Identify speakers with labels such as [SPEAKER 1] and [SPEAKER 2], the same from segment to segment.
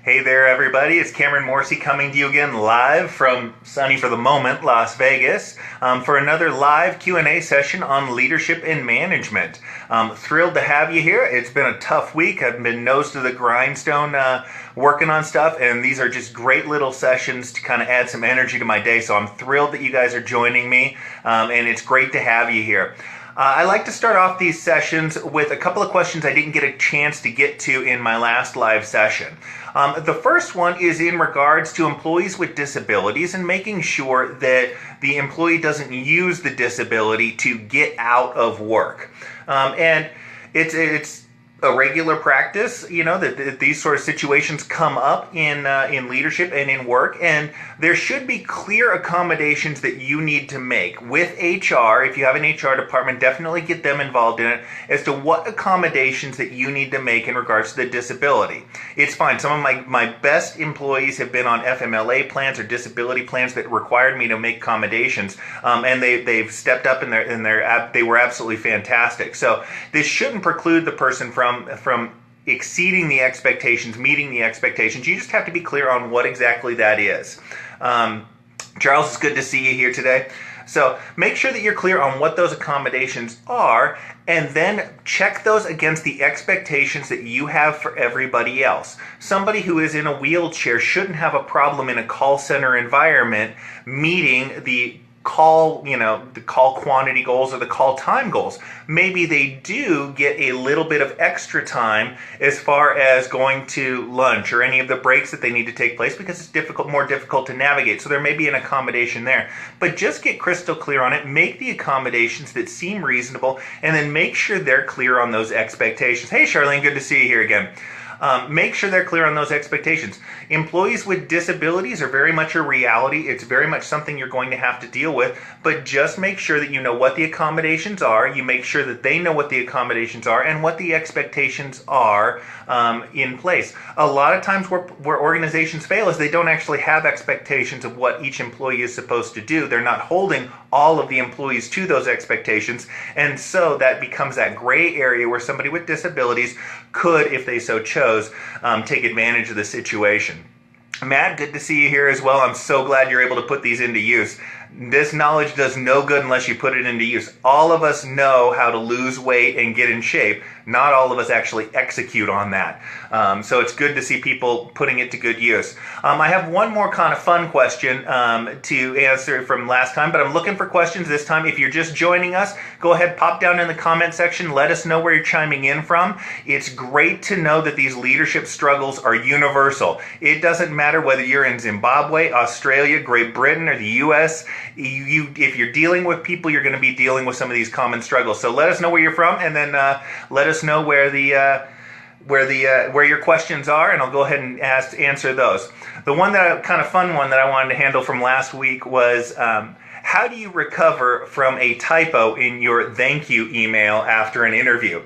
[SPEAKER 1] Hey there, everybody. It's Cameron Morsey coming to you again live from sunny for the moment, Las Vegas, for another live Q&A session on leadership and management. Thrilled to have you here. It's been a tough week. I've been nose to the grindstone working on stuff, and these are just great little sessions to kind of add some energy to my day. So I'm thrilled that you guys are joining me, and it's great to have you here. I like to start off these sessions with a couple of questions I didn't get a chance to get to in my last live session. The first one is in regards to employees with disabilities and making sure that the employee doesn't use the disability to get out of work. And it's a regular practice, you know, that these sort of situations come up in leadership and in work, and there should be clear accommodations that you need to make with HR. If you have an HR department, definitely get them involved in it as to what accommodations that you need to make in regards to the disability. It's fine. Some of my best employees have been on FMLA plans or disability plans that required me to make accommodations, and they've stepped up and they were absolutely fantastic. So this shouldn't preclude the person from exceeding the expectations, meeting the expectations. You just have to be clear on what exactly that is. Charles, it's good to see you here today. So make sure that you're clear on what those accommodations are, and then check those against the expectations that you have for everybody else. Somebody who is in a wheelchair shouldn't have a problem in a call center environment meeting the call quantity goals or the call time goals. Maybe they do get a little bit of extra time as far as going to lunch or any of the breaks that they need to take place because it's more difficult to navigate. So there may be an accommodation there. But just get crystal clear on it, make the accommodations that seem reasonable, and then make sure they're clear on those expectations. Hey Charlene, good to see you here again. Make sure they're clear on those expectations. Employees with disabilities are very much a reality. It's very much something you're going to have to deal with, but just make sure that you know what the accommodations are. You make sure that they know what the accommodations are and what the expectations are in place. A lot of times where organizations fail is they don't actually have expectations of what each employee is supposed to do. They're not holding all of the employees to those expectations, and so that becomes that gray area where somebody with disabilities could, if they so chose, take advantage of the situation. Matt, good to see you here as well. I'm so glad you're able to put these into use. This knowledge does no good unless you put it into use. All of us know how to lose weight and get in shape. Not all of us actually execute on that. So it's good to see people putting it to good use. I have one more kind of fun question to answer from last time, but I'm looking for questions this time. If you're just joining us, go ahead, pop down in the comment section. Let us know where you're chiming in from. It's great to know that these leadership struggles are universal. It doesn't matter whether you're in Zimbabwe, Australia, Great Britain, or the U.S. If you're dealing with people, you're going to be dealing with some of these common struggles. So let us know where you're from, and then let us know where your questions are, and I'll go ahead and answer those. The kind of fun one that I wanted to handle from last week was how do you recover from a typo in your thank you email after an interview?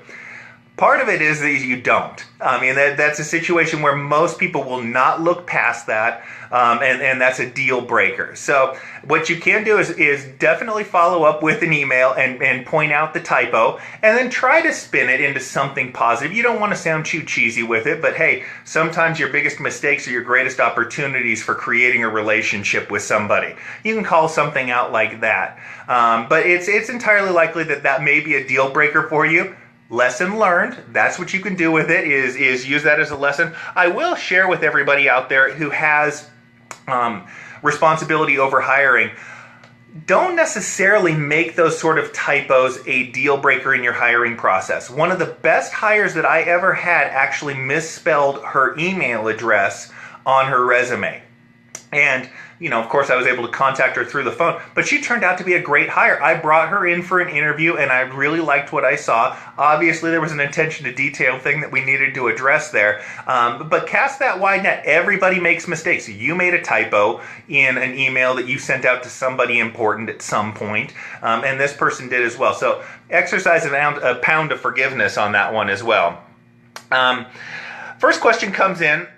[SPEAKER 1] Part of it is that you don't. I mean, that's a situation where most people will not look past that, and that's a deal breaker. So what you can do is definitely follow up with an email and point out the typo, and then try to spin it into something positive. You don't want to sound too cheesy with it, but hey, sometimes your biggest mistakes are your greatest opportunities for creating a relationship with somebody. You can call something out like that. But it's entirely likely that may be a deal breaker for you. Lesson learned. That's what you can do with it, is use that as a lesson. I will share with everybody out there who has responsibility over hiring, don't necessarily make those sort of typos a deal breaker in your hiring process. One of the best hires that I ever had actually misspelled her email address on her resume. And, of course, I was able to contact her through the phone, but she turned out to be a great hire. I brought her in for an interview, and I really liked what I saw. Obviously, there was an attention to detail thing that we needed to address there. But cast that wide net. Everybody makes mistakes. You made a typo in an email that you sent out to somebody important at some point, and this person did as well. So exercise a pound of forgiveness on that one as well. First question comes in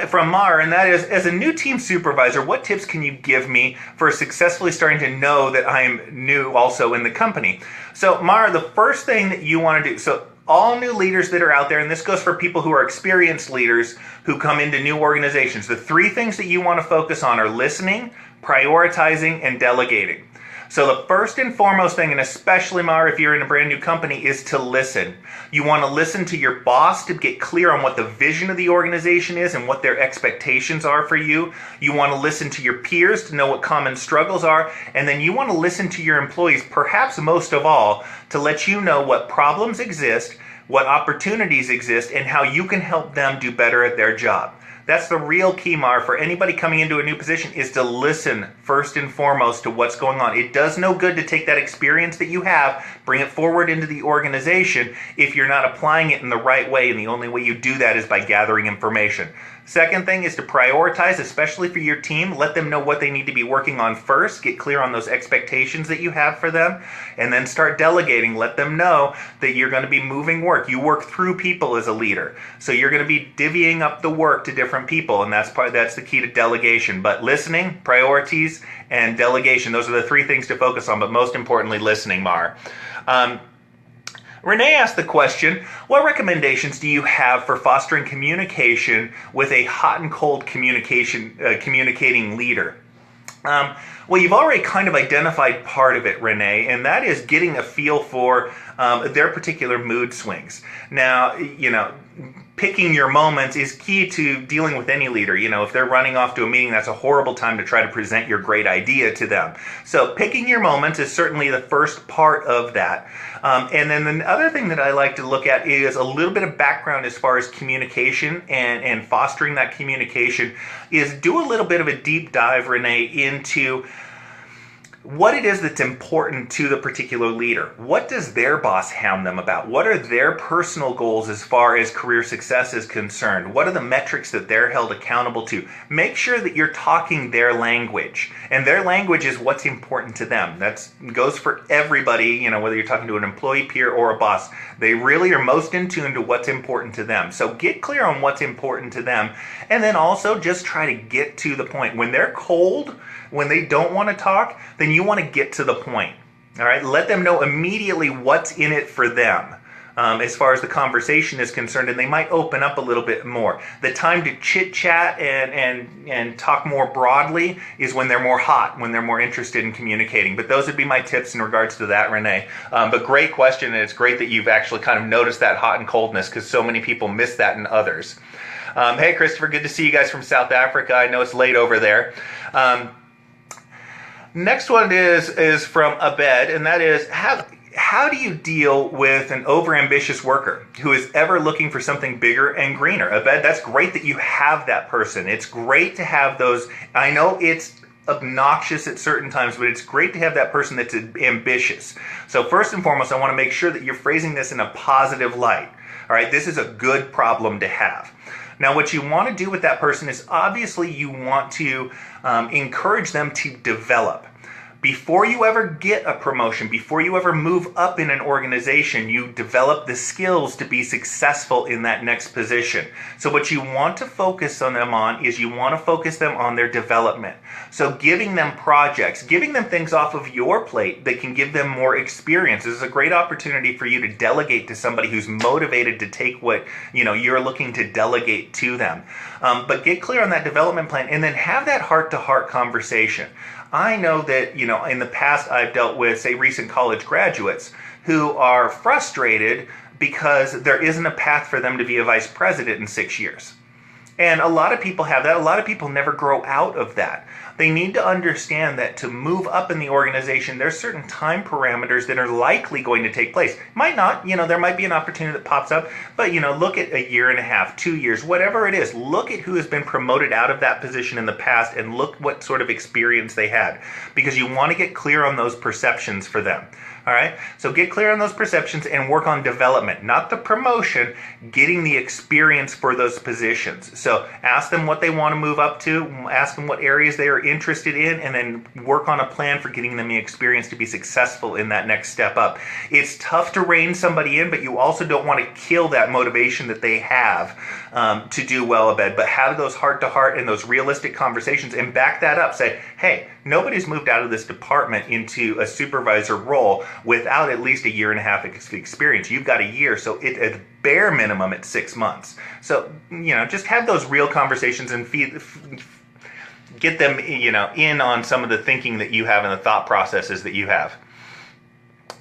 [SPEAKER 1] from Mar, and that is, as a new team supervisor, what tips can you give me for successfully starting to know that I am new also in the company? So Mar, the first thing that you want to do, so all new leaders that are out there, and this goes for people who are experienced leaders who come into new organizations, the three things that you want to focus on are listening, prioritizing, and delegating. So the first and foremost thing, and especially, Mar, if you're in a brand new company, is to listen. You want to listen to your boss to get clear on what the vision of the organization is and what their expectations are for you. You want to listen to your peers to know what common struggles are. And then you want to listen to your employees, perhaps most of all, to let you know what problems exist, what opportunities exist, and how you can help them do better at their job. That's the real key, Mar, for anybody coming into a new position, is to listen first and foremost to what's going on. It does no good to take that experience that you have, bring it forward into the organization if you're not applying it in the right way, and the only way you do that is by gathering information. Second thing is to prioritize, especially for your team. Let them know what they need to be working on first. Get clear on those expectations that you have for them, and then start delegating. Let them know that you're going to be moving work. You work through people as a leader, so you're going to be divvying up the work to different people, and that's the key to delegation. But listening, priorities, and delegation, those are the three things to focus on, but most importantly, listening, Mar. Renee asked the question, what recommendations do you have for fostering communication with a hot and cold communicating leader? Well, you've already kind of identified part of it, Renee, and that is getting a feel for their particular mood swings. Now, picking your moments is key to dealing with any leader. If they're running off to a meeting, that's a horrible time to try to present your great idea to them. So picking your moments is certainly the first part of that. And then the other thing that I like to look at is a little bit of background as far as communication and fostering that communication, is do a little bit of a deep dive, Renee, into what it is that's important to the particular leader. What does their boss hound them about? What are their personal goals as far as career success is concerned? What are the metrics that they're held accountable to? Make sure that you're talking their language. And their language is what's important to them. That goes for everybody, whether you're talking to an employee, peer, or a boss. They really are most in tune to what's important to them. So get clear on what's important to them. And then also just try to get to the point. When they're cold, when they don't want to talk, then you want to get to the point. All right, let them know immediately what's in it for them as far as the conversation is concerned, and they might open up a little bit more. The time to chit chat and talk more broadly is when they're more hot, when they're more interested in communicating. But those would be my tips in regards to that, Renee. But great question, and it's great that you've actually kind of noticed that hot and coldness, because so many people miss that in others. Hey, Christopher, good to see you guys from South Africa. I know it's late over there. Next one is from Abed, and that is, how do you deal with an overambitious worker who is ever looking for something bigger and greener? Abed, that's great that you have that person. It's great to have those. I know it's obnoxious at certain times, but it's great to have that person that's ambitious. So first and foremost, I want to make sure that you're phrasing this in a positive light. All right, this is a good problem to have. Now, what you want to do with that person is obviously you want to encourage them to develop. Before you ever get a promotion, before you ever move up in an organization, you develop the skills to be successful in that next position. So what you want to focus on them on is you want to focus them on their development. So giving them projects, giving them things off of your plate that can give them more experience. This is a great opportunity for you to delegate to somebody who's motivated to take what you're looking to delegate to them. But get clear on that development plan, and then have that heart-to-heart conversation. I know that, in the past I've dealt with, say, recent college graduates who are frustrated because there isn't a path for them to be a vice president in 6 years. And a lot of people have that. A lot of people never grow out of that. They need to understand that to move up in the organization, there's certain time parameters that are likely going to take place. Might not, there might be an opportunity that pops up, but, look at a year and a half, 2 years, whatever it is. Look at who has been promoted out of that position in the past and look what sort of experience they had, because you want to get clear on those perceptions for them. All right, so get clear on those perceptions and work on development, not the promotion, getting the experience for those positions. So ask them what they want to move up to, ask them what areas they are interested in, and then work on a plan for getting them the experience to be successful in that next step up. It's tough to rein somebody in, but you also don't want to kill that motivation that they have to do well, Abed. But have those heart-to-heart and those realistic conversations and back that up. Say, hey, nobody's moved out of this department into a supervisor role without at least a year and a half experience. You've got a year, so at the bare minimum it's 6 months. So, just have those real conversations and get them, in on some of the thinking that you have and the thought processes that you have.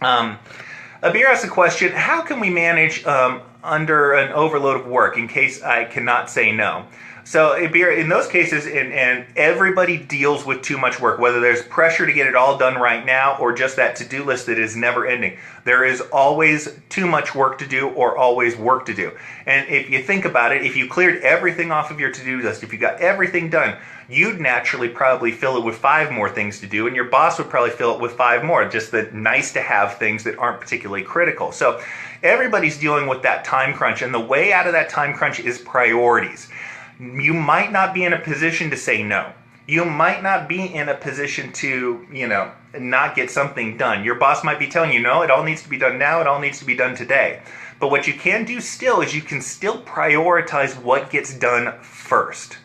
[SPEAKER 1] Abir asked a question: how can we manage under an overload of work in case I cannot say no? So in those cases, and everybody deals with too much work, whether there's pressure to get it all done right now or just that to-do list that is never ending. There is always too much work to do or always work to do. And if you think about it, if you cleared everything off of your to-do list, if you got everything done, you'd naturally probably fill it with 5 more things to do, and your boss would probably fill it with 5 more, just the nice to have things that aren't particularly critical. So everybody's dealing with that time crunch, and the way out of that time crunch is priorities. You might not be in a position to say no. You might not be in a position to, not get something done. Your boss might be telling you, no, it all needs to be done now, it all needs to be done today. But what you can do still is you can still prioritize what gets done first.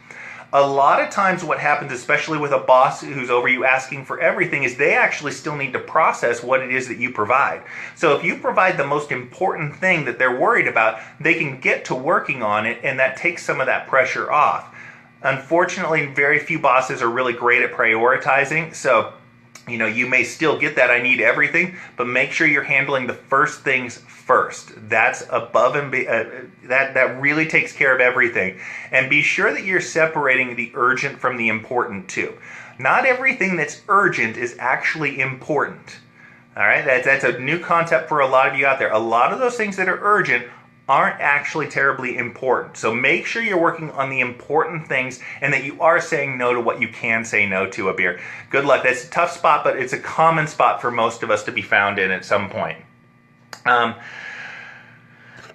[SPEAKER 1] A lot of times what happens, especially with a boss who's over you asking for everything, is they actually still need to process what it is that you provide. So if you provide the most important thing that they're worried about, they can get to working on it, and that takes some of that pressure off. Unfortunately, very few bosses are really great at prioritizing, so you may still get that I need everything, but make sure you're handling the first things first. That's above and that really takes care of everything. And be sure that you're separating the urgent from the important too. Not everything that's urgent is actually important. All right, that's a new concept for a lot of you out there. A lot of those things that are urgent aren't actually terribly important. So make sure you're working on the important things and that you are saying no to what you can say no to, Abir. Good luck. That's a tough spot, but it's a common spot for most of us to be found in at some point.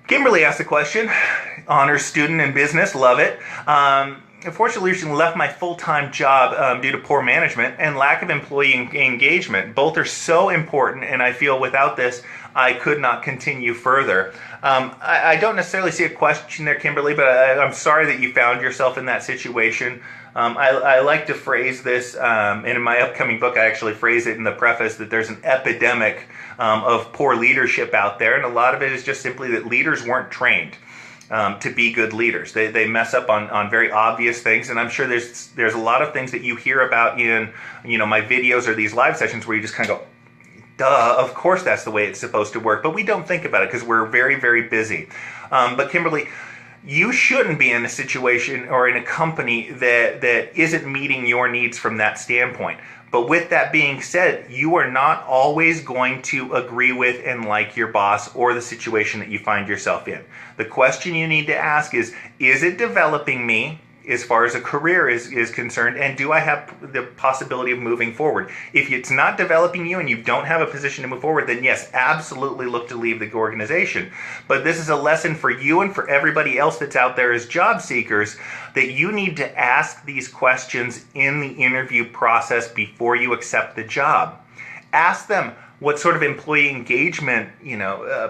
[SPEAKER 1] Kimberly asked a question. Honors student in business, love it. Unfortunately, recently left my full-time job due to poor management and lack of employee engagement. Both are so important, and I feel without this, I could not continue further. I don't necessarily see a question there, Kimberly, but I'm sorry that you found yourself in that situation. I like to phrase this, and in my upcoming book, I actually phrase it in the preface that there's an epidemic of poor leadership out there, and a lot of it is just simply that leaders weren't trained to be good leaders. They mess up on very obvious things, and I'm sure there's a lot of things that you hear about in my videos or these live sessions where you just kind of go, duh, of course that's the way it's supposed to work, but we don't think about it because we're very, very busy. But Kimberly, you shouldn't be in a situation or in a company that isn't meeting your needs from that standpoint. But with that being said, you are not always going to agree with and like your boss or the situation that you find yourself in. The question you need to ask is it developing me as far as a career is concerned, and do I have the possibility of moving forward? If it's not developing you and you don't have a position to move forward, then yes, absolutely look to leave the organization. But this is a lesson for you and for everybody else that's out there as job seekers, that you need to ask these questions in the interview process before you accept the job. Ask them, what sort of employee engagement,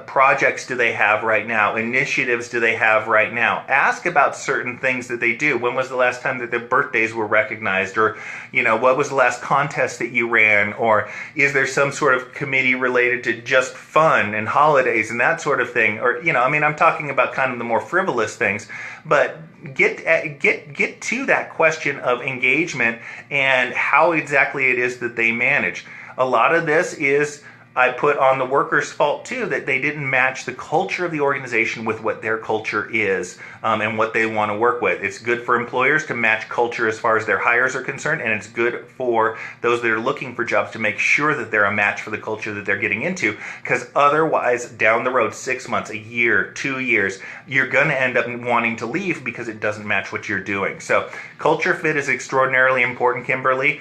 [SPEAKER 1] projects do they have right now? Initiatives do they have right now? Ask about certain things that they do. When was the last time that their birthdays were recognized? Or, what was the last contest that you ran? Or is there some sort of committee related to just fun and holidays and that sort of thing? Or, I'm talking about kind of the more frivolous things. But get to that question of engagement and how exactly it is that they manage. A lot of this is, I put on the workers' fault too, that they didn't match the culture of the organization with what their culture is and what they want to work with. It's good for employers to match culture as far as their hires are concerned, and it's good for those that are looking for jobs to make sure that they're a match for the culture that they're getting into, because otherwise, down the road, 6 months, a year, 2 years, you're going to end up wanting to leave because it doesn't match what you're doing. So culture fit is extraordinarily important, Kimberly.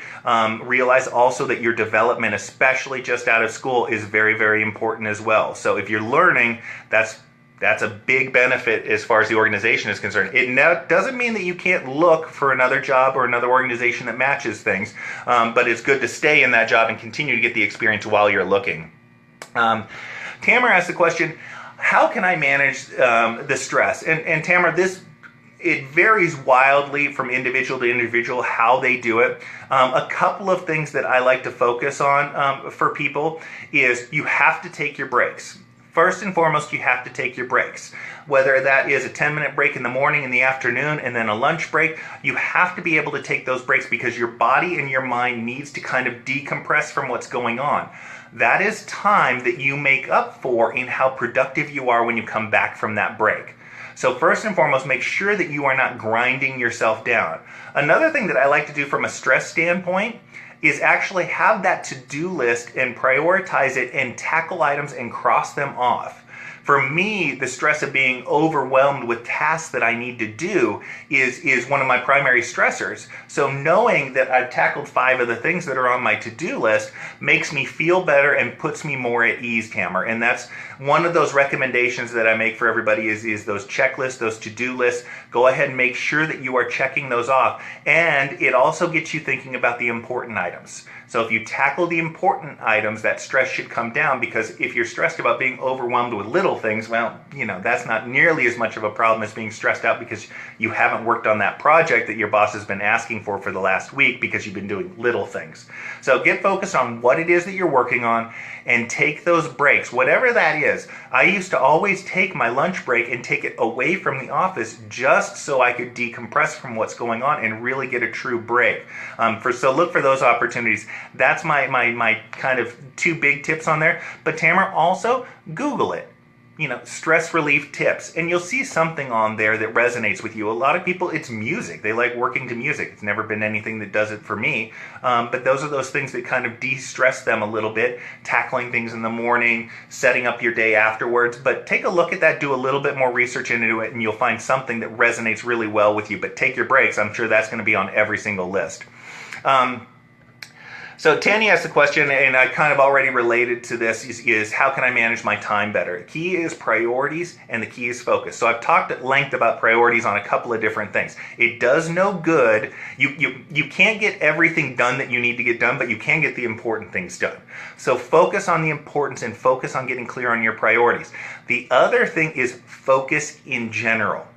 [SPEAKER 1] Realize also that your development, especially just out of school, is very, very important as well. So if you're learning, that's a big benefit as far as the organization is concerned. It now doesn't mean that you can't look for another job or another organization that matches things, but it's good to stay in that job and continue to get the experience while you're looking. Tamara asked the question, how can I manage the stress? And Tamara, this It varies wildly from individual to individual how they do it. A couple of things that I like to focus on for people is you have to take your breaks. First and foremost, you have to take your breaks. Whether that is a 10-minute break in the morning, in the afternoon, and then a lunch break, you have to be able to take those breaks because your body and your mind needs to kind of decompress from what's going on. That is time that you make up for in how productive you are when you come back from that break. So first and foremost, make sure that you are not grinding yourself down. Another thing that I like to do from a stress standpoint is actually have that to-do list and prioritize it and tackle items and cross them off. For me, the stress of being overwhelmed with tasks that I need to do is one of my primary stressors. So knowing that I've tackled 5 of the things that are on my to-do list makes me feel better and puts me more at ease, Tamara. And that's one of those recommendations that I make for everybody is those checklists, those to-do lists. Go ahead and make sure that you are checking those off. And it also gets you thinking about the important items. So if you tackle the important items, that stress should come down, because if you're stressed about being overwhelmed with little things, well, that's not nearly as much of a problem as being stressed out because you haven't worked on that project that your boss has been asking for the last week because you've been doing little things. So get focused on what it is that you're working on and take those breaks, whatever that is. I used to always take my lunch break and take it away from the office just so I could decompress from what's going on and really get a true break. So look for those opportunities. That's my kind of 2 big tips on there. But Tamara, also Google it. Stress relief tips, and you'll see something on there that resonates with you. A lot of people, it's music. They like working to music. It's never been anything that does it for me, but those are those things that kind of de-stress them a little bit, tackling things in the morning, setting up your day afterwards. But take a look at that, do a little bit more research into it, and you'll find something that resonates really well with you. But take your breaks. I'm sure that's going to be on every single list. So Tanny asked the question, and I kind of already related to this, is how can I manage my time better? The key is priorities, and the key is focus. So I've talked at length about priorities on a couple of different things. It does no good. You can't get everything done that you need to get done, but you can get the important things done. So focus on the importance and focus on getting clear on your priorities. The other thing is focus in general.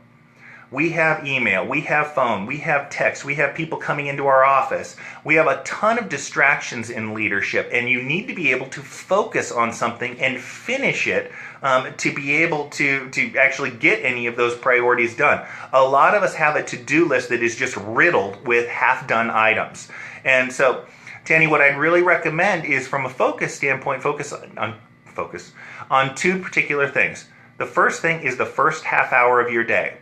[SPEAKER 1] We have email, we have phone, we have text, we have people coming into our office. We have a ton of distractions in leadership, and you need to be able to focus on something and finish it to be able to actually get any of those priorities done. A lot of us have a to-do list that is just riddled with half-done items. And so, Tanny, what I'd really recommend is, from a focus standpoint, focus on 2 particular things. The first thing is the first half hour of your day.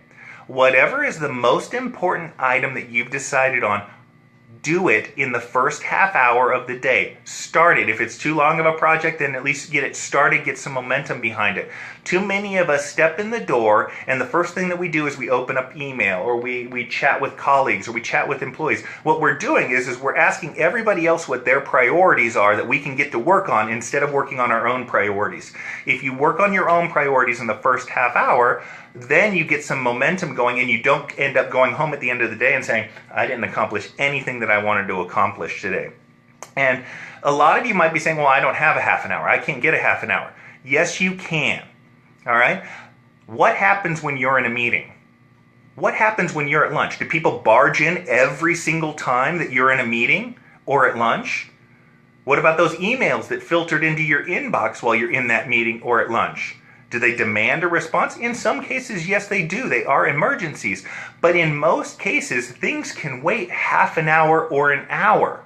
[SPEAKER 1] Whatever is the most important item that you've decided on, do it in the first half hour of the day. Start it. If it's too long of a project, then at least get it started, get some momentum behind it. Too many of us step in the door, and the first thing that we do is we open up email, or we chat with colleagues, or we chat with employees. What we're doing is we're asking everybody else what their priorities are that we can get to work on instead of working on our own priorities. If you work on your own priorities in the first half hour, then you get some momentum going, and you don't end up going home at the end of the day and saying, I didn't accomplish anything that I wanted to accomplish today. And a lot of you might be saying, well, I don't have a half an hour. I can't get a half an hour. Yes, you can. All right? What happens when you're in a meeting? What happens when you're at lunch? Do people barge in every single time that you're in a meeting or at lunch? What about those emails that filtered into your inbox while you're in that meeting or at lunch? Do they demand a response? In some cases, yes, they do. They are emergencies. But in most cases, things can wait half an hour or an hour.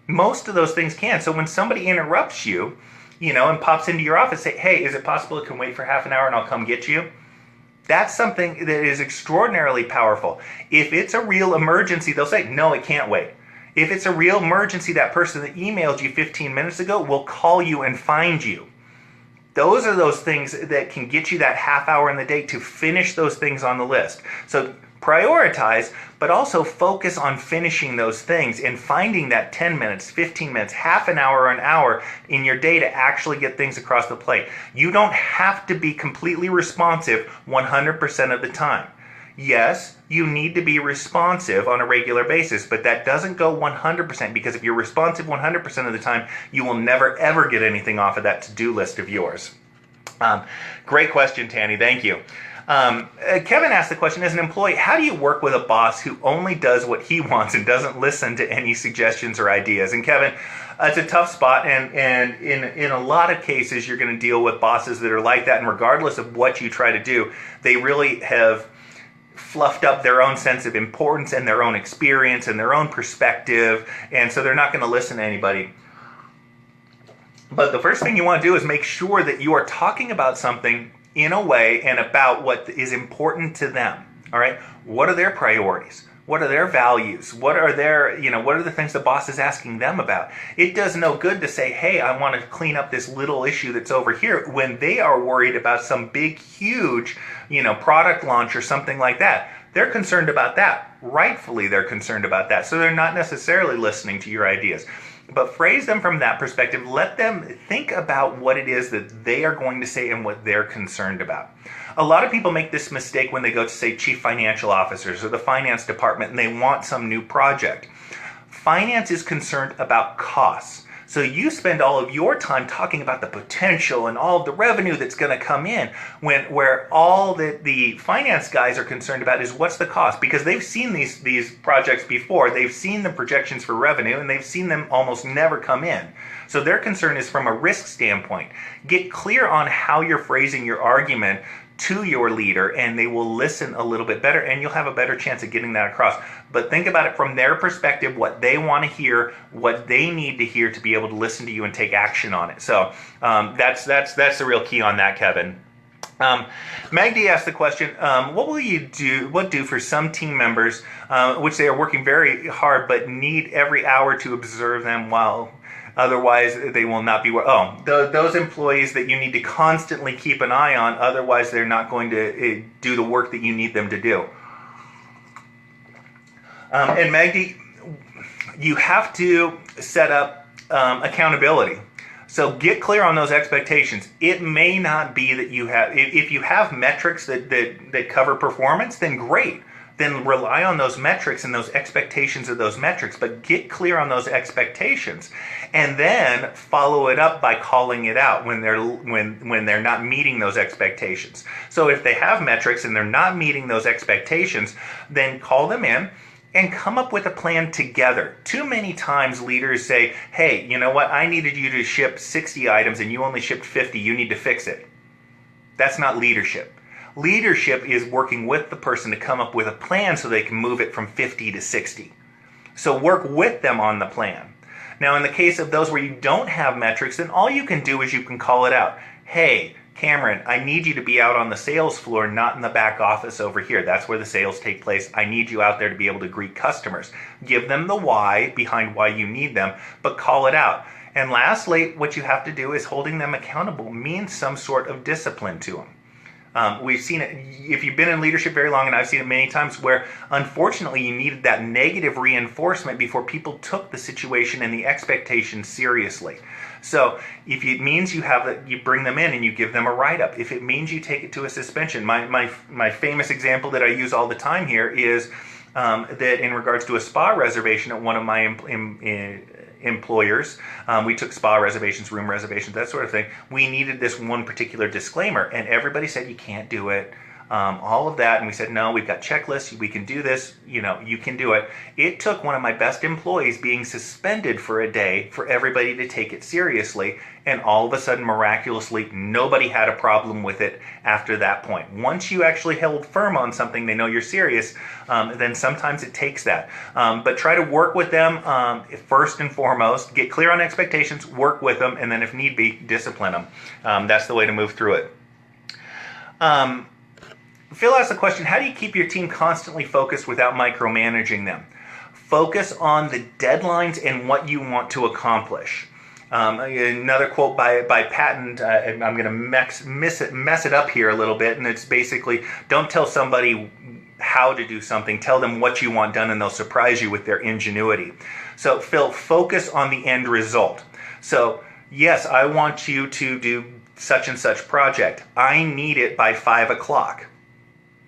[SPEAKER 1] Most of those things can. So when somebody interrupts you, and pops into your office, say, hey, is it possible it can wait for half an hour and I'll come get you? That's something that is extraordinarily powerful. If it's a real emergency, they'll say, no, it can't wait. If it's a real emergency, that person that emailed you 15 minutes ago will call you and find you. Those are those things that can get you that half hour in the day to finish those things on the list. So prioritize, but also focus on finishing those things and finding that 10 minutes, 15 minutes, half an hour, or an hour in your day to actually get things across the plate. You don't have to be completely responsive 100% of the time. Yes, you need to be responsive on a regular basis, but that doesn't go 100%, because if you're responsive 100% of the time, you will never ever get anything off of that to-do list of yours. Great question, Tanny. Thank you. Kevin asked the question, as an employee, how do you work with a boss who only does what he wants and doesn't listen to any suggestions or ideas? And Kevin, it's a tough spot, and in a lot of cases, you're going to deal with bosses that are like that, and regardless of what you try to do, they really have fluffed up their own sense of importance and their own experience and their own perspective, and so they're not going to listen to anybody. But the first thing you want to do is make sure that you are talking about something in a way and about what is important to them. All right? What are their priorities? What are their values? What are what are the things the boss is asking them about? It does no good to say, hey, I want to clean up this little issue that's over here, when they are worried about some big, huge, product launch or something like that. They're concerned about that. Rightfully, they're concerned about that. So they're not necessarily listening to your ideas. But phrase them from that perspective. Let them think about what it is that they are going to say and what they're concerned about. A lot of people make this mistake when they go to, say, chief financial officers or the finance department and they want some new project. Finance is concerned about costs. So you spend all of your time talking about the potential and all of the revenue that's going to come in, where all that the finance guys are concerned about is what's the cost, because they've seen these projects before. They've seen the projections for revenue and they've seen them almost never come in. So their concern is from a risk standpoint. Get clear on how you're phrasing your argument to your leader, and they will listen a little bit better, and you'll have a better chance of getting that across. But think about it from their perspective, what they want to hear, what they need to hear to be able to listen to you and take action on it. So that's the real key on that, Kevin. Magdi asked the question, what will you do for some team members, which they are working very hard but need every hour to observe them while otherwise they will not be those employees that you need to constantly keep an eye on, otherwise they're not going to do the work that you need them to do. And Magdi, you have to set up accountability. So get clear on those expectations. It may not be that you have, if you have metrics that cover performance, then great. Then rely on those metrics and those expectations of those metrics, but get clear on those expectations, and then follow it up by calling it out when they're not meeting those expectations. So if they have metrics and they're not meeting those expectations, then call them in and come up with a plan together. Too many times leaders say, hey, you know what, I needed you to ship 60 items and you only shipped 50, you need to fix it. That's not leadership. Leadership is working with the person to come up with a plan so they can move it from 50 to 60. So work with them on the plan. Now, in the case of those where you don't have metrics, then all you can do is you can call it out. Hey, Cameron, I need you to be out on the sales floor, not in the back office over here. That's where the sales take place. I need you out there to be able to greet customers. Give them the why behind why you need them, but call it out. And lastly, what you have to do is holding them accountable means some sort of discipline to them. We've seen it, if you've been in leadership very long, and I've seen it many times, where unfortunately you needed that negative reinforcement before people took the situation and the expectation seriously. So if it means you bring them in and you give them a write-up, if it means you take it to a suspension, my famous example that I use all the time here is that in regards to a spa reservation at one of my employers, we took spa reservations, room reservations, that sort of thing. We needed this one particular disclaimer, and everybody said you can't do it, all of that, and we said no, we've got checklists, we can do this, you can do it. It took one of my best employees being suspended for a day for everybody to take it seriously, and all of a sudden, miraculously, nobody had a problem with it after that point. Once you actually held firm on something, they know you're serious, then sometimes it takes that. But try to work with them first and foremost, get clear on expectations, work with them, and then if need be, discipline them. That's the way to move through it. Phil asked the question, how do you keep your team constantly focused without micromanaging them? Focus on the deadlines and what you want to accomplish. Another quote by Patton, I'm going to mess it up here a little bit, and it's basically, don't tell somebody how to do something, tell them what you want done, and they'll surprise you with their ingenuity. So Phil, focus on the end result. So yes, I want you to do such and such project. I need it by 5 o'clock.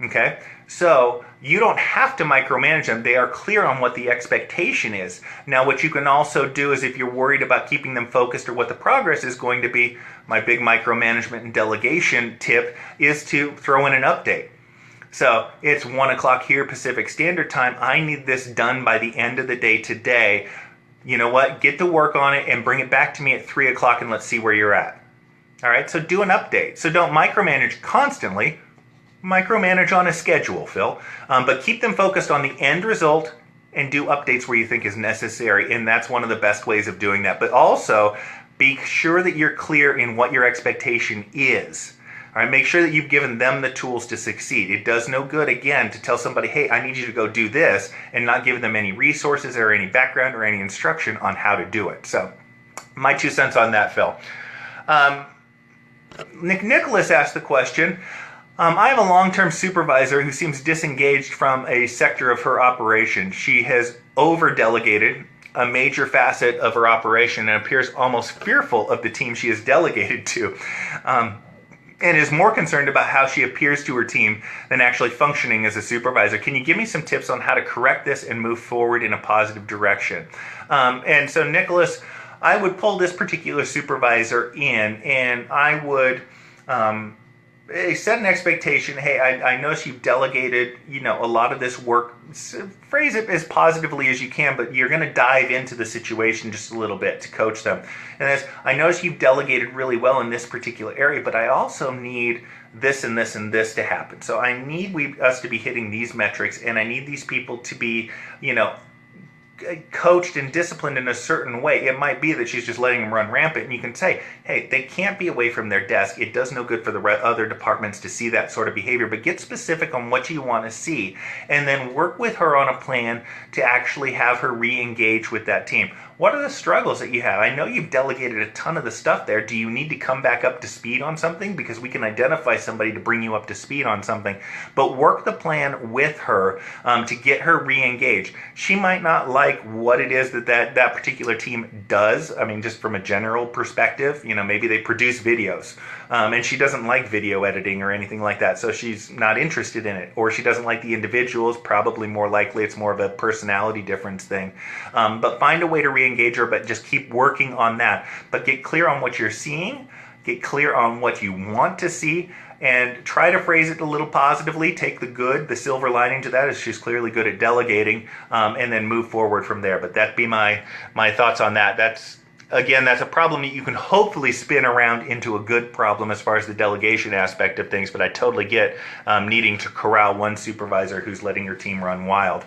[SPEAKER 1] Okay, so You don't have to micromanage them. They are clear on what the expectation is. Now, what you can also do is if you're worried about keeping them focused or what the progress is going to be, my big micromanagement and delegation tip is to throw in an update. So it's 1 o'clock here Pacific Standard Time. I need this done by the end of the day today. You know what? Get to work on it and bring it back to me at 3 o'clock and let's see where you're at. All right, so do an update. So don't micromanage constantly. Micromanage on a schedule, Phil. But keep them focused on the end result and do updates where you think is necessary. And that's one of the best ways of doing that. But also, be sure that you're clear in what your expectation is. All right, make sure that you've given them the tools to succeed. It does no good, again, to tell somebody, hey, I need you to go do this, and not give them any resources or any background or any instruction on how to do it. So, my 2 cents on that, Phil. Nicholas asked the question, I have a long-term supervisor who seems disengaged from a sector of her operation. She has over-delegated a major facet of her operation and appears almost fearful of the team she has delegated to, and is more concerned about how she appears to her team than actually functioning as a supervisor. Can you give me some tips on how to correct this and move forward in a positive direction? And so, Nicholas, I would pull this particular supervisor in, and I would set an expectation. Hey, I notice you've delegated, a lot of this work. Phrase it as positively as you can, but you're going to dive into the situation just a little bit to coach them. And as I notice you've delegated really well in this particular area, but I also need this and this and this to happen. So I need us to be hitting these metrics, and I need these people to be, coached and disciplined in a certain way. It might be that she's just letting them run rampant, and you can say, hey, they can't be away from their desk. It does no good for the other departments to see that sort of behavior, but get specific on what you want to see, and then work with her on a plan to actually have her re-engage with that team. What are the struggles that you have? I know you've delegated a ton of the stuff there. Do you need to come back up to speed on something? Because we can identify somebody to bring you up to speed on something. But work the plan with her to get her re-engaged. She might not like what it is that particular team does. I mean, just from a general perspective, maybe they produce videos. And she doesn't like video editing or anything like that, so she's not interested in it. Or she doesn't like the individuals, probably more likely it's more of a personality difference thing. But find a way to re-engage her, but just keep working on that. But get clear on what you're seeing, get clear on what you want to see, and try to phrase it a little positively. Take the good, the silver lining to that is she's clearly good at delegating, and then move forward from there. But that'd be my thoughts on that. That's a problem that you can hopefully spin around into a good problem as far as the delegation aspect of things, but I totally get needing to corral one supervisor who's letting your team run wild.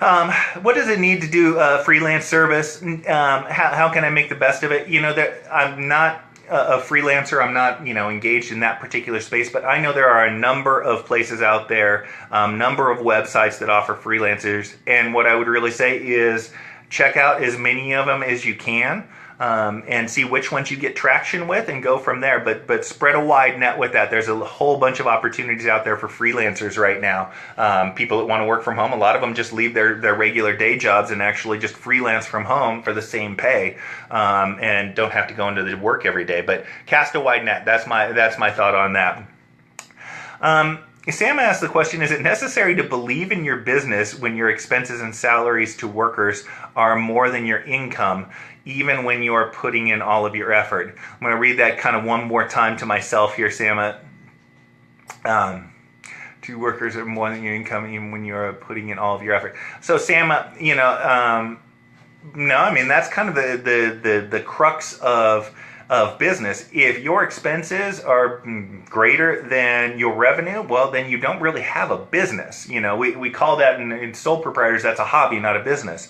[SPEAKER 1] What does it need to do freelance service? How can I make the best of it? That I'm not a freelancer. I'm not, engaged in that particular space, but I know there are a number of places out there, number of websites that offer freelancers. And what I would really say is check out as many of them as you can, and see which ones you get traction with and go from there. But spread a wide net with that. There's a whole bunch of opportunities out there for freelancers right now. People that want to work from home, a lot of them just leave their regular day jobs and actually just freelance from home for the same pay, and don't have to go into the work every day. But cast a wide net. That's my thought on that. Sam asked the question, is it necessary to believe in your business when your expenses and salaries to workers are more than your income, even when you are putting in all of your effort? I'm going to read that kind of one more time to myself here, Sam. To workers are more than your income, even when you are putting in all of your effort. So, Sam, no, I mean, that's kind of the crux of business. If your expenses are greater than your revenue, well, then you don't really have a business. We call that in sole proprietors, that's a hobby, not a business.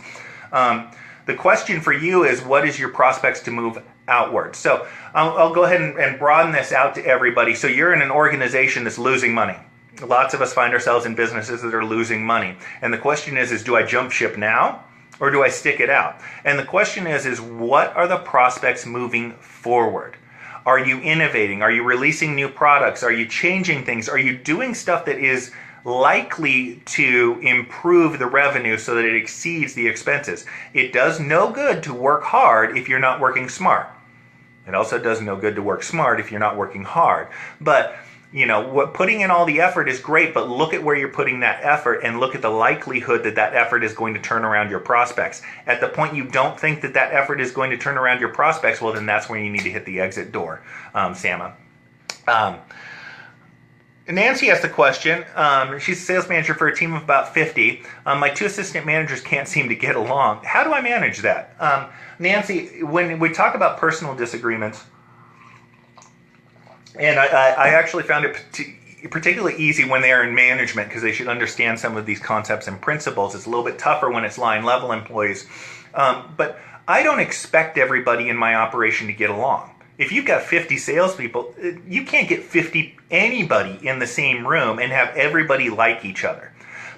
[SPEAKER 1] The question for you is, what is your prospects to move outward? So I'll go ahead and broaden this out to everybody. So you're in an organization that's losing money. Lots of us find ourselves in businesses that are losing money. And the question is do I jump ship now? Or do I stick it out? And the question is what are the prospects moving forward? Are you innovating? Are you releasing new products? Are you changing things? Are you doing stuff that is likely to improve the revenue so that it exceeds the expenses? It does no good to work hard if you're not working smart. It also does no good to work smart if you're not working hard. But What putting in all the effort is great, but look at where you're putting that effort and look at the likelihood that that effort is going to turn around your prospects. At the point you don't think that that effort is going to turn around your prospects, well, then that's where you need to hit the exit door, Sama. Nancy asked the question. She's a sales manager for a team of about 50. My 2 assistant managers can't seem to get along. How do I manage that? Nancy, when we talk about personal disagreements, and I actually found it particularly easy when they are in management because they should understand some of these concepts and principles. It's a little bit tougher when it's line level employees. But I don't expect everybody in my operation to get along. If you've got 50 salespeople, you can't get anybody in the same room and have everybody like each other.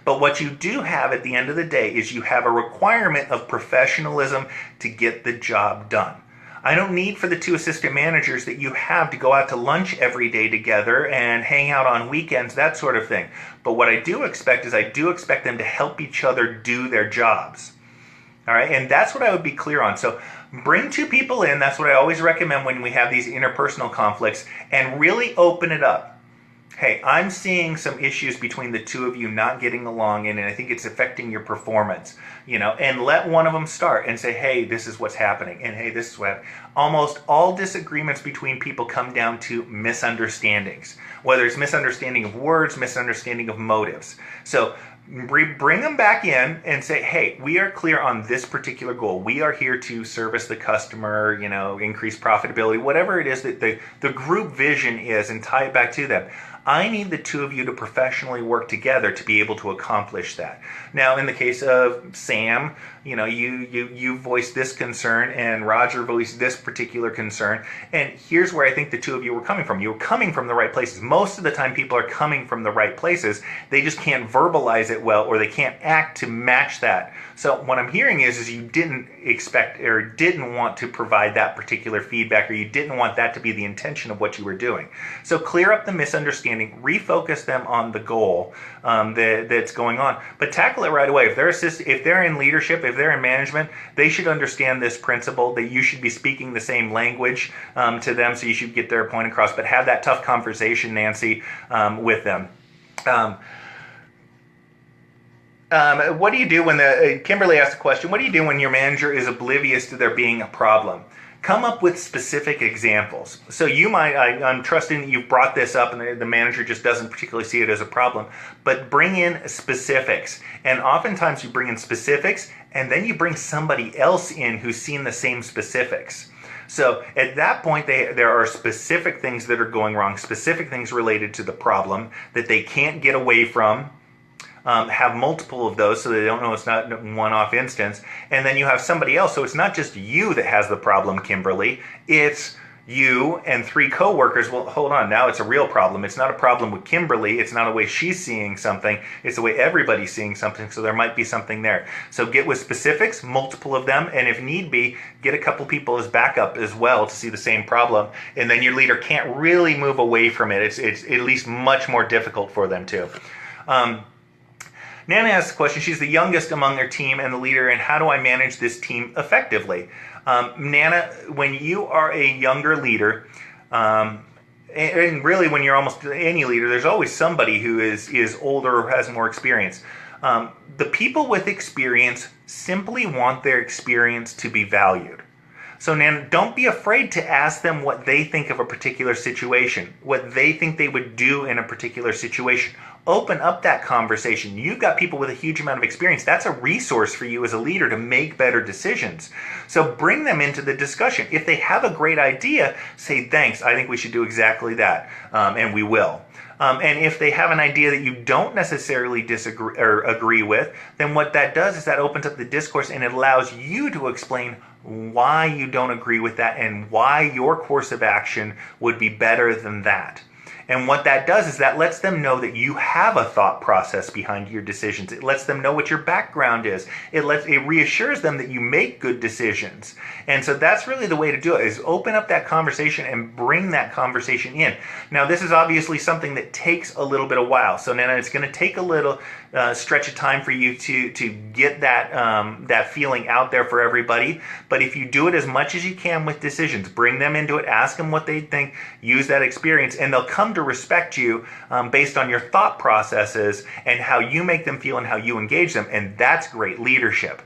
[SPEAKER 1] But what you do have at the end of the day is you have a requirement of professionalism to get the job done. I don't need for the 2 assistant managers that you have to go out to lunch every day together and hang out on weekends, that sort of thing. But what I do expect is I do expect them to help each other do their jobs. All right, and that's what I would be clear on. So bring 2 people in. That's what I always recommend when we have these interpersonal conflicts, and really open it up. Hey, I'm seeing some issues between the 2 of you not getting along, and I think it's affecting your performance, and let one of them start and say, hey, this is what's happening, and hey, this is what happened. Almost all disagreements between people come down to misunderstandings, whether it's misunderstanding of words, misunderstanding of motives. So bring them back in and say, hey, we are clear on this particular goal. We are here to service the customer, increase profitability, whatever it is that the group vision is, and tie it back to them. I need the 2 of you to professionally work together to be able to accomplish that. Now, in the case of Sam, you voiced this concern, and Roger voiced this particular concern. And here's where I think the 2 of you were coming from. You were coming from the right places. Most of the time, people are coming from the right places. They just can't verbalize it well, or they can't act to match that. So what I'm hearing is you didn't expect or didn't want to provide that particular feedback, or you didn't want that to be the intention of what you were doing. So clear up the misunderstanding, refocus them on the goal that's going on, but tackle it right away. If they're in leadership, if they're in management, they should understand this principle that you should be speaking the same language to them, so you should get their point across. But have that tough conversation, Nancy, with them. What do you do when Kimberly asked the question, what do you do when your manager is oblivious to there being a problem? Come up with specific examples. So I'm trusting that you've brought this up and the manager just doesn't particularly see it as a problem, but bring in specifics. And oftentimes you bring in specifics and then you bring somebody else in who's seen the same specifics. So at that point, there are specific things that are going wrong, specific things related to the problem that they can't get away from. Have multiple of those so they don't know it's not a one-off instance. And then you have somebody else. So it's not just you that has the problem, Kimberly. It's you and 3 coworkers. Well, hold on. Now it's a real problem. It's not a problem with Kimberly. It's not a way she's seeing something. It's the way everybody's seeing something. So there might be something there. So get with specifics, multiple of them. And if need be, get a couple people as backup as well to see the same problem. And then your leader can't really move away from it. It's at least much more difficult for them too. Nana asked the question, she's the youngest among their team and the leader, and how do I manage this team effectively? Nana, when you are a younger leader, and really when you're almost any leader, there's always somebody who is older or has more experience. The people with experience simply want their experience to be valued. So Nana, don't be afraid to ask them what they think of a particular situation, what they think they would do in a particular situation. Open up that conversation. You've got people with a huge amount of experience. That's a resource for you as a leader to make better decisions. So bring them into the discussion. If they have a great idea, say, thanks, I think we should do exactly that, and we will. And if they have an idea that you don't necessarily disagree or agree with, then what that does is that opens up the discourse and it allows you to explain why you don't agree with that and why your course of action would be better than that. And what that does is that lets them know that you have a thought process behind your decisions. It lets them know what your background is. It reassures them that you make good decisions. And so that's really the way to do it, is open up that conversation and bring that conversation in. Now, this is obviously something that takes a little bit of while. So Nana, it's going to take a little stretch of time for you to get that feeling out there for everybody. But if you do it as much as you can with decisions, bring them into it, ask them what they think, use that experience, and they'll come to to respect you based on your thought processes and how you make them feel and how you engage them. And that's great leadership.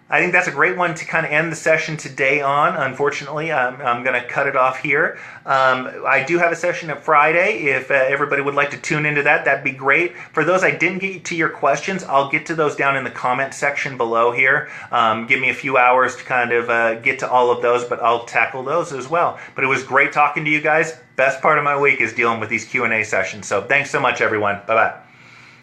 [SPEAKER 1] I think that's a great one to kind of end the session today on. Unfortunately, I'm going to cut it off here. I do have a session at Friday. If everybody would like to tune into that, that'd be great. For those I didn't get to your questions, I'll get to those down in the comment section below here. Give me a few hours to kind of get to all of those, but I'll tackle those as well. But it was great talking to you guys. Best part of my week is dealing with these Q&A sessions. So thanks so much, everyone. Bye-bye.